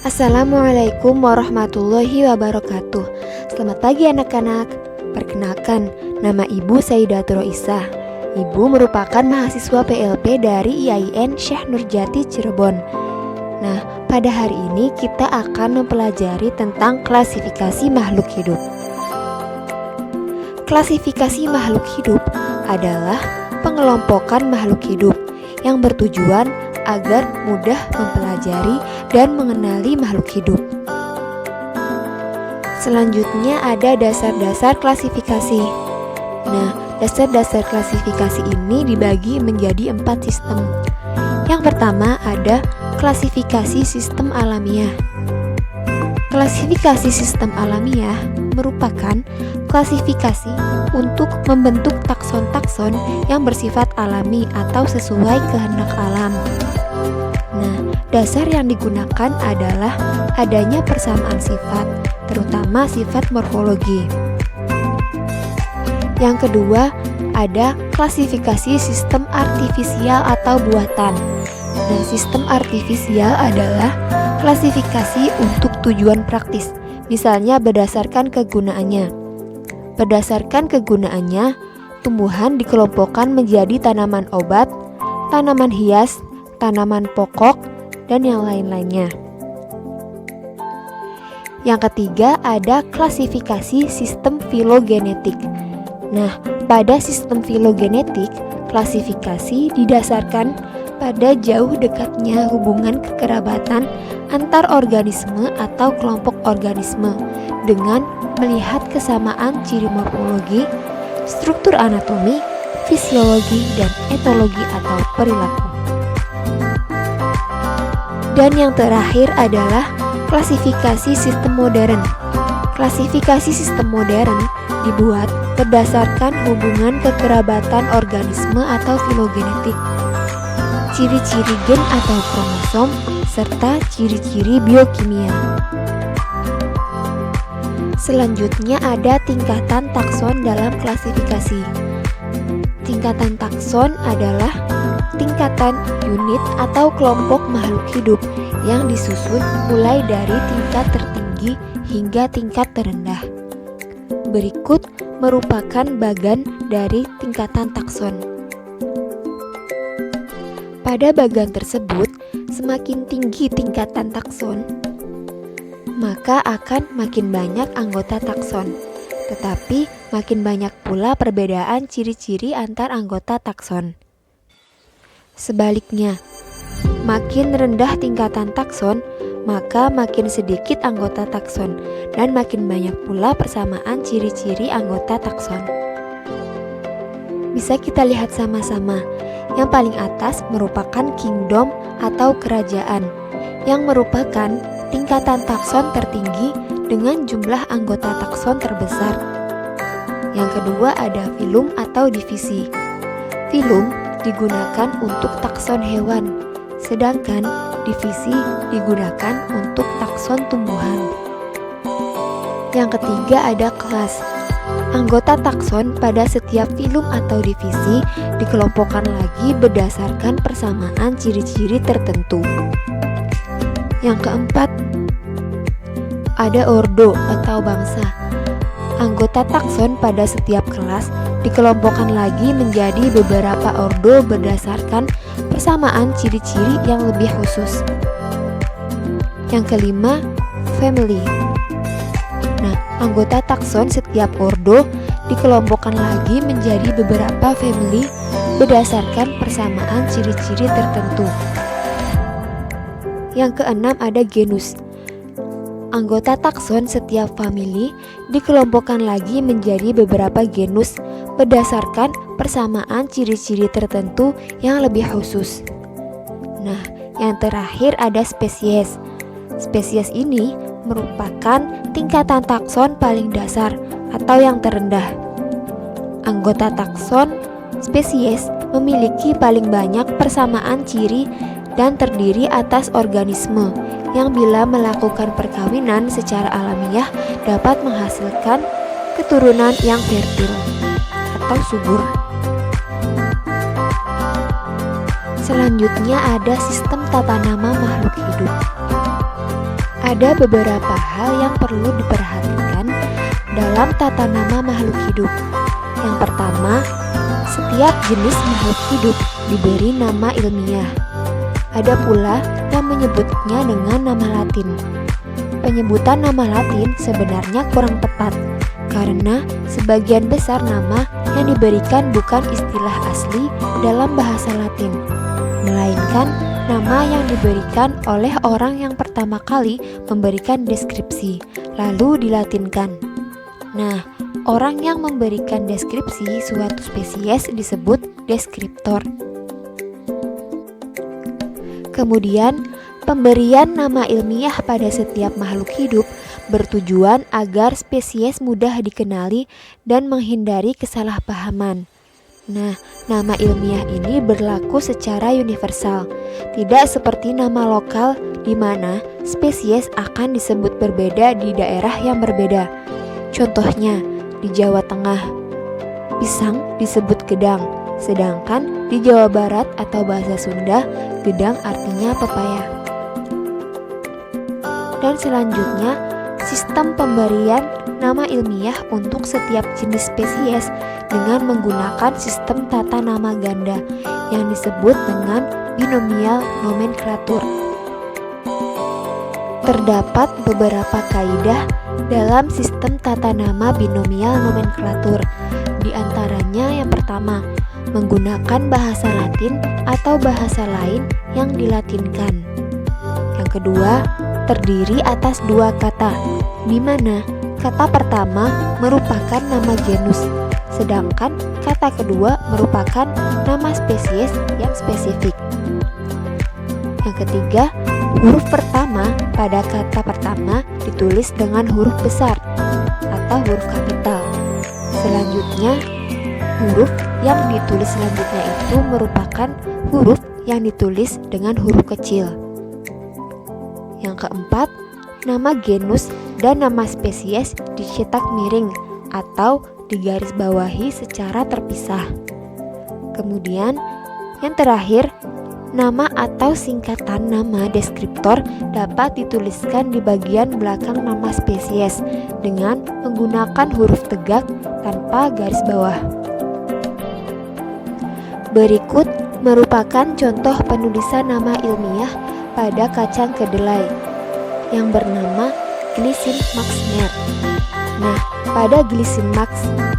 Assalamualaikum warahmatullahi wabarakatuh. Selamat pagi anak-anak. Perkenalkan, nama Ibu Saidatul Roisah. Ibu merupakan mahasiswa PLP dari IAIN Syekh Nurjati Cirebon. Nah, pada hari ini kita akan mempelajari tentang klasifikasi makhluk hidup. Klasifikasi makhluk hidup adalah pengelompokan makhluk hidup yang bertujuan agar mudah mempelajari dan mengenali makhluk hidup. Selanjutnya ada dasar-dasar klasifikasi. Nah, dasar-dasar klasifikasi ini dibagi menjadi 4 sistem. Yang pertama ada klasifikasi sistem alamiah. Klasifikasi sistem alamiah merupakan klasifikasi untuk membentuk takson-takson yang bersifat alami atau sesuai kehendak alam. Nah, dasar yang digunakan adalah adanya persamaan sifat, terutama sifat morfologi. Yang kedua, ada klasifikasi sistem artifisial atau buatan. Nah, sistem artifisial adalah klasifikasi untuk tujuan praktis, misalnya berdasarkan kegunaannya. Berdasarkan kegunaannya, tumbuhan dikelompokkan menjadi tanaman obat, tanaman hias, tanaman pokok, dan yang lain-lainnya. Yang ketiga ada klasifikasi sistem filogenetik. Nah, pada sistem filogenetik, klasifikasi didasarkan pada jauh dekatnya hubungan kekerabatan antar organisme atau kelompok organisme dengan melihat kesamaan ciri morfologi, struktur anatomi, fisiologi, dan etologi atau perilaku. Dan yang terakhir adalah klasifikasi sistem modern. Klasifikasi sistem modern dibuat berdasarkan hubungan kekerabatan organisme atau filogenetik, ciri-ciri gen atau kromosom, serta ciri-ciri biokimia. Selanjutnya ada tingkatan takson dalam klasifikasi. Tingkatan takson adalah tingkatan unit atau kelompok makhluk hidup yang disusun mulai dari tingkat tertinggi hingga tingkat terendah. Berikut merupakan bagan dari tingkatan takson. Pada bagan tersebut, semakin tinggi tingkatan takson, maka akan makin banyak anggota takson. Tetapi makin banyak pula perbedaan ciri-ciri antar anggota takson. Sebaliknya, makin rendah tingkatan takson, maka makin sedikit anggota takson dan makin banyak pula persamaan ciri-ciri anggota takson. Bisa kita lihat sama-sama. Yang paling atas merupakan kingdom atau kerajaan, yang merupakan tingkatan takson tertinggi dengan jumlah anggota takson terbesar. Yang kedua ada filum atau divisi. Filum digunakan untuk takson hewan, sedangkan divisi digunakan untuk takson tumbuhan. Yang ketiga ada kelas. Anggota takson pada setiap filum atau divisi dikelompokkan lagi berdasarkan persamaan ciri-ciri tertentu. Yang keempat ada ordo atau bangsa. Anggota takson pada setiap kelas dikelompokkan lagi menjadi beberapa ordo berdasarkan persamaan ciri-ciri yang lebih khusus. Yang kelima, family. Nah, anggota takson setiap ordo dikelompokkan lagi menjadi beberapa family berdasarkan persamaan ciri-ciri tertentu. Yang keenam ada genus. Anggota takson setiap famili dikelompokkan lagi menjadi beberapa genus berdasarkan persamaan ciri-ciri tertentu yang lebih khusus. Nah, yang terakhir ada spesies. Spesies ini merupakan tingkatan takson paling dasar atau yang terendah. Anggota takson spesies memiliki paling banyak persamaan ciri dan terdiri atas organisme yang bila melakukan perkawinan secara alamiah dapat menghasilkan keturunan yang fertil atau subur. Selanjutnya ada sistem tata nama makhluk hidup. Ada beberapa hal yang perlu diperhatikan dalam tata nama makhluk hidup. Yang pertama, setiap jenis makhluk hidup diberi nama ilmiah. Ada pula yang menyebutnya dengan nama Latin. Penyebutan nama Latin sebenarnya kurang tepat, karena sebagian besar nama yang diberikan bukan istilah asli dalam bahasa Latin, melainkan nama yang diberikan oleh orang yang pertama kali memberikan deskripsi, lalu dilatinkan. Nah, orang yang memberikan deskripsi suatu spesies disebut deskriptor. Kemudian, pemberian nama ilmiah pada setiap makhluk hidup bertujuan agar spesies mudah dikenali dan menghindari kesalahpahaman. Nah, nama ilmiah ini berlaku secara universal, tidak seperti nama lokal di mana spesies akan disebut berbeda di daerah yang berbeda. Contohnya, di Jawa Tengah, pisang disebut gedang, sedangkan di Jawa Barat atau bahasa Sunda, gedang artinya pepaya. Dan selanjutnya, sistem pemberian nama ilmiah untuk setiap jenis spesies dengan menggunakan sistem tata nama ganda yang disebut dengan binomial nomenklatur. Terdapat beberapa kaidah dalam sistem tata nama binomial nomenklatur. Di antaranya yang pertama, menggunakan bahasa Latin atau bahasa lain yang dilatinkan. Yang kedua, terdiri atas dua kata, di mana kata pertama merupakan nama genus, sedangkan kata kedua merupakan nama spesies yang spesifik. Yang ketiga, huruf pertama pada kata pertama ditulis dengan huruf besar atau huruf kapital. Selanjutnya, huruf yang ditulis selanjutnya itu merupakan huruf yang ditulis dengan huruf kecil. Yang keempat, nama genus dan nama spesies dicetak miring atau digarisbawahi secara terpisah. Kemudian, yang terakhir, nama atau singkatan nama deskriptor dapat dituliskan di bagian belakang nama spesies dengan menggunakan huruf tegak tanpa garis bawah. Berikut merupakan contoh penulisan nama ilmiah pada kacang kedelai yang bernama Glycine Max Mer. Nah, pada Glycine Max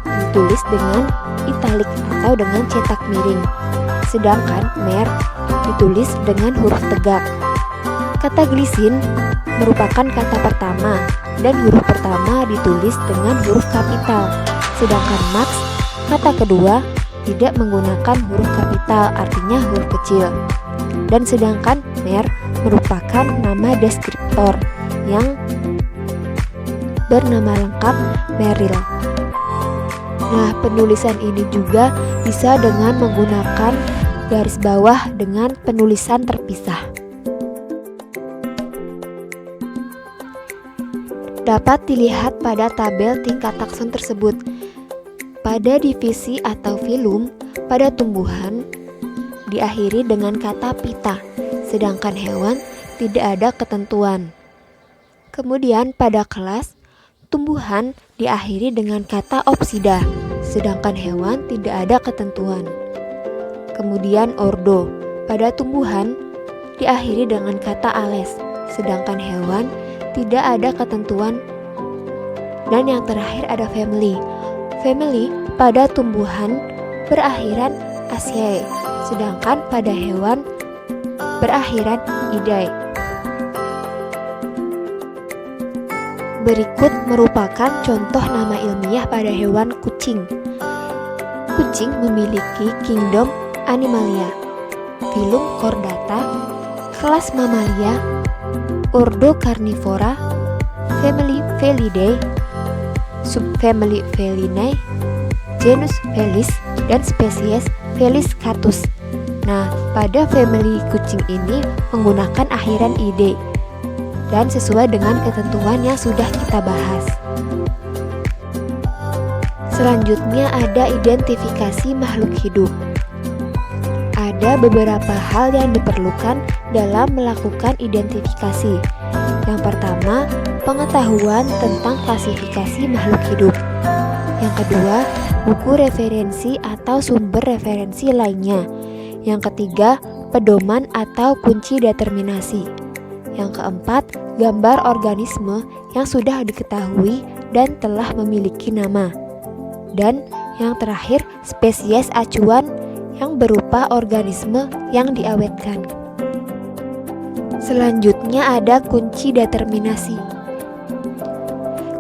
ditulis dengan italik atau dengan cetak miring, sedangkan Mer ditulis dengan huruf tegak. Kata glisin merupakan kata pertama dan huruf pertama ditulis dengan huruf kapital, sedangkan Max kata kedua tidak menggunakan huruf kapital, artinya huruf kecil. Dan sedangkan Mer merupakan nama deskriptor yang bernama lengkap Merrill. Nah, penulisan ini juga bisa dengan menggunakan garis bawah dengan penulisan terpisah. Dapat dilihat pada tabel tingkat takson tersebut. Pada divisi atau filum, pada tumbuhan diakhiri dengan kata pita, sedangkan hewan tidak ada ketentuan. Kemudian pada kelas, tumbuhan diakhiri dengan kata opsida, sedangkan hewan tidak ada ketentuan. Kemudian ordo, pada tumbuhan diakhiri dengan kata ales, sedangkan hewan tidak ada ketentuan. Dan yang terakhir ada family. Family pada tumbuhan berakhiran Aciae, sedangkan pada hewan berakhiran Idae. Berikut merupakan contoh nama ilmiah pada hewan kucing. Kucing memiliki kingdom Animalia, filum Chordata, kelas Mamalia, ordo Carnivora, family Felidae, subfamily Felinae, genus Felis, dan spesies Felis catus. Nah, pada family kucing ini menggunakan akhiran ide dan sesuai dengan ketentuan yang sudah kita bahas. Selanjutnya ada identifikasi makhluk hidup. Ada beberapa hal yang diperlukan dalam melakukan identifikasi. Yang pertama, pengetahuan tentang klasifikasi makhluk hidup. Yang kedua, buku referensi atau sumber referensi lainnya. Yang ketiga, pedoman atau kunci determinasi. Yang keempat, gambar organisme yang sudah diketahui dan telah memiliki nama. Dan yang terakhir, spesies acuan yang berupa organisme yang diawetkan. Selanjutnya ada kunci determinasi.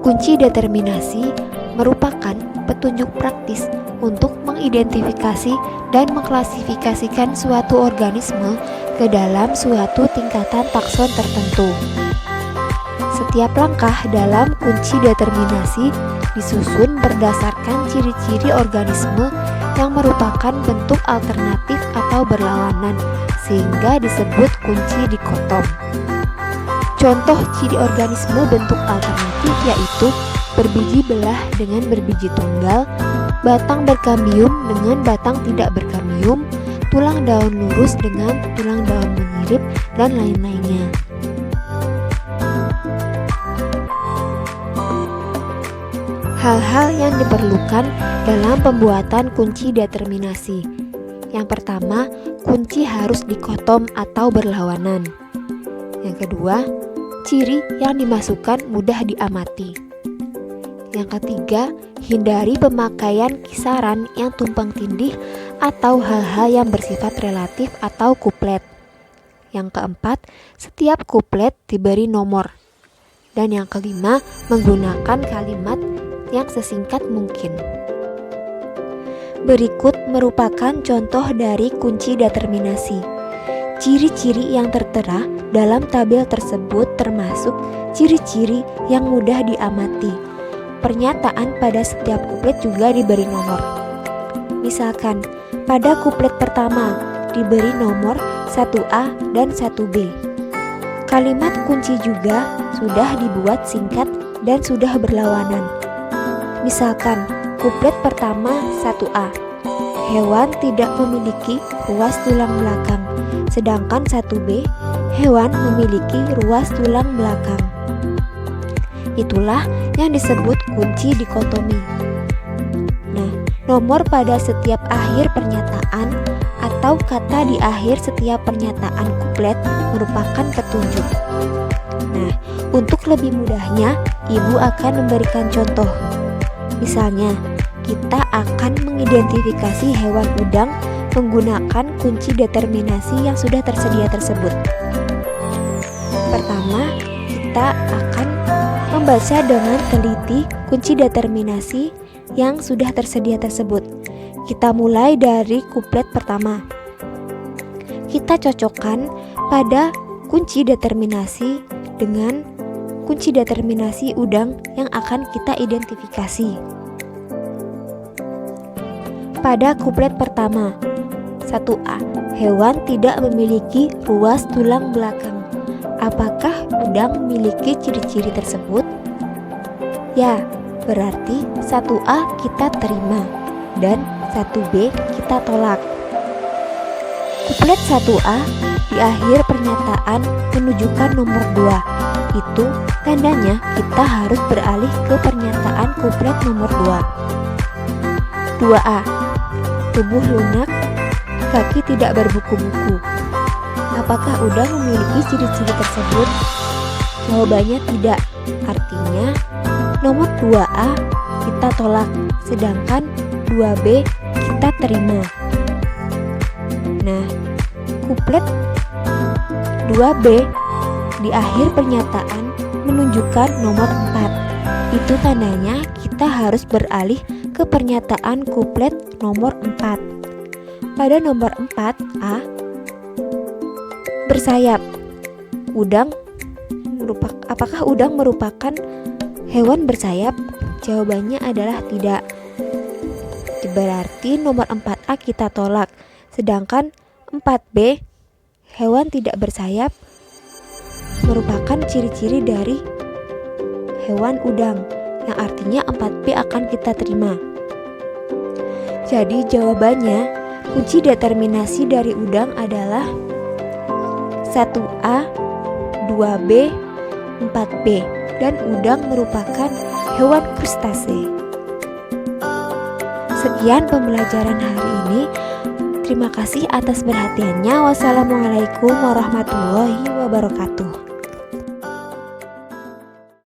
Kunci determinasi merupakan petunjuk praktis untuk mengidentifikasi dan mengklasifikasikan suatu organisme ke dalam suatu tingkatan takson tertentu. Setiap langkah dalam kunci determinasi disusun berdasarkan ciri-ciri organisme yang merupakan bentuk alternatif atau berlawanan, sehingga disebut kunci dikotom. Contoh ciri organisme bentuk alternatif yaitu berbiji belah dengan berbiji tunggal, batang berkambium dengan batang tidak berkambium, tulang daun lurus dengan tulang daun mengirit, dan lain-lainnya. Hal-hal yang diperlukan dalam pembuatan kunci determinasi. Yang pertama, kunci harus dikotom atau berlawanan. Yang kedua, ciri yang dimasukkan mudah diamati. Yang ketiga, hindari pemakaian kisaran yang tumpang tindih atau hal-hal yang bersifat relatif atau kuplet. Yang keempat, setiap kuplet diberi nomor. Dan yang kelima, menggunakan kalimat yang sesingkat mungkin. Berikut merupakan contoh dari kunci determinasi. Ciri-ciri yang tertera dalam tabel tersebut termasuk ciri-ciri yang mudah diamati. Pernyataan pada setiap kuplet juga diberi nomor. Misalkan, pada kuplet pertama diberi nomor 1A dan 1B. Kalimat kunci juga sudah dibuat singkat dan sudah berlawanan. Misalkan, kuplet pertama 1A. Hewan tidak memiliki ruas tulang belakang, sedangkan 1B, hewan memiliki ruas tulang belakang. Itulah yang disebut kunci dikotomi. Nah, nomor pada setiap akhir pernyataan atau kata di akhir setiap pernyataan kuplet merupakan petunjuk. Nah, untuk lebih mudahnya, Ibu akan memberikan contoh. Misalnya, kita akan mengidentifikasi hewan udang menggunakan kunci determinasi yang sudah tersedia tersebut. Pertama, kita akan membaca dengan teliti kunci determinasi yang sudah tersedia tersebut. Kita mulai dari kuplet pertama. Kita cocokkan pada kunci determinasi dengan kunci determinasi udang yang akan kita identifikasi. Pada kuplet pertama, 1A, hewan tidak memiliki ruas tulang belakang. Apakah udang memiliki ciri-ciri tersebut? Ya, berarti 1A kita terima dan 1B kita tolak. Kuplet 1A di akhir pernyataan menunjukkan nomor 2. Itu tandanya kita harus beralih ke pernyataan kuplet nomor 2. 2A, tubuh lunak, kaki tidak berbuku-buku. Apakah udang memiliki ciri-ciri tersebut? Jawabannya tidak. Artinya nomor 2A kita tolak, sedangkan 2B kita terima. Nah, kuplet 2B di akhir pernyataan menunjukkan nomor 4. Itu tandanya kita harus beralih ke pernyataan kuplet nomor 4. Pada nomor 4A, bersayap. Apakah udang merupakan hewan bersayap? Jawabannya adalah tidak. Berarti nomor 4A kita tolak. Sedangkan 4B, hewan tidak bersayap, merupakan ciri-ciri dari hewan udang, yang artinya 4B akan kita terima. Jadi jawabannya, kunci determinasi dari udang adalah 1A, 2B, 4B, dan udang merupakan hewan krustase. Sekian pembelajaran hari ini. Terima kasih atas perhatiannya. Wassalamualaikum warahmatullahi wabarakatuh.